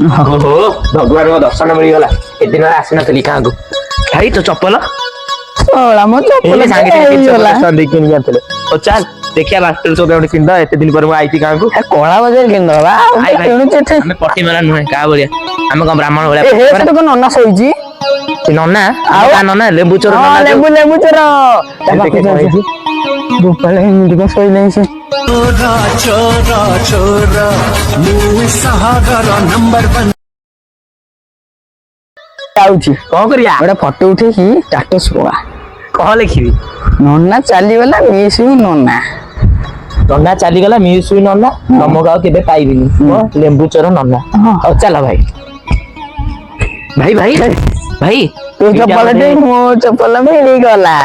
ओहो भगवान को दर्शन मिलगला ए दिन आसी नथली का को भाई तो चप्पल ओला मो चप्पल सांगे देखिन जातले ओ चल देखिया मास्टर तो गोटे किंदा एते दिन पर मु आईती का को कोला बाजार किंदा बा एणु चेठे हमें पट्टी मारा नुहे का बोलिया हमें कम ब्राह्मण बोलिया ए हे तो नन्ना सोईजी नन्ना आ नन्ना लेंबू चोर नन्ना लेंबू चोर गोपाल हिंदी को सोई नहीं से चोरा चोरा चोरा मु सागर नंबर 1 आउची कौन करिया गोटे फोटो उठे की स्टेटस पका कह लिखिबी नन्ना चली गला मिसु नन्ना नन्ना चली गला मिसु नन्ना तम गाव केबे पाइबिनी लेंबू चोर नन्ना और चल भाई भाई भाई भाई तू चप्पल दे मो चप्पल मिली गला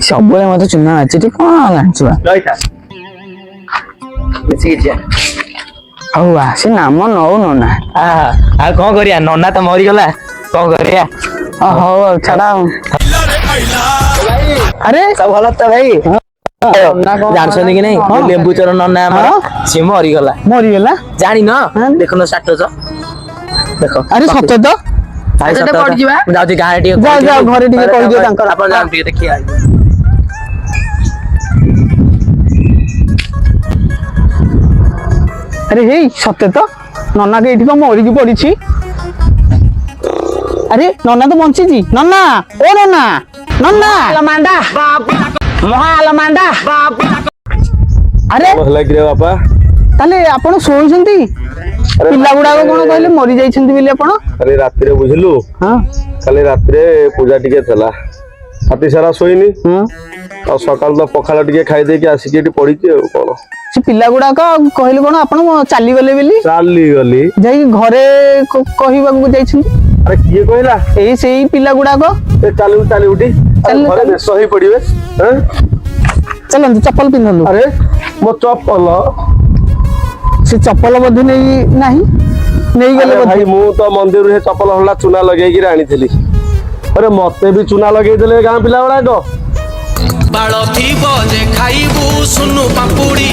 सब मते चुना अछि ती कोन लांचुआ रहिता बेसी जे औ आसी नाम नौ नन्ना आ कौन करिया नन्ना तो मरी गला कौन करिया हो छड़ा अरे सब भलो तो भाई जानछनी कि नहीं लेंबू चोर नन्ना हमर से मरी गला जानी न देखनो स्टेटस देखो अरे सत्य तो भाई सब पड़ जिबा जाउती गाड़ी टिके जा जा घरे टिके कहि दियो तांकर अपन जान टिके देखि आई अरे हे सत्य तो नन्ना के एठी को मोरी की पड़ी छी अरे नन्ना तो बंची जी नन्ना ओ नन्ना नन्ना लमांडा मोहा लमांडा अरे लग रे बापा ताले आपण सोइछंती पिल्ला गुडा को कोन कहले मरि जाइछंती बिले आपण अरे रात रे बुझलु हां काले रात रे पूजा टिके थला राति सारा सोइनी हां और सकाल तो पखाला टिके खाइ दे के आसी के पड़ी के कोन से पिल्ला गुडा को कहले कोन आपण चाली गले बिली चाली गली जाई घरे कहिबा को जाइछंती अरे किए कहला एई सेई पिल्ला गुडा को ए चाली उठी घरे में सही पड़िबे हैं चलन चप्पल पिनलु अरे मो चप्पल से चप्पल बधु नहीं नाही नहीं गले भाई मु तो मंदिर रे चप्पल हल्ला चुना लगे कि राणी थली अरे मते भी चुना लगे देले गां पिला बडा को बाळो थी बजे खाइबू सुनु पापुड़ी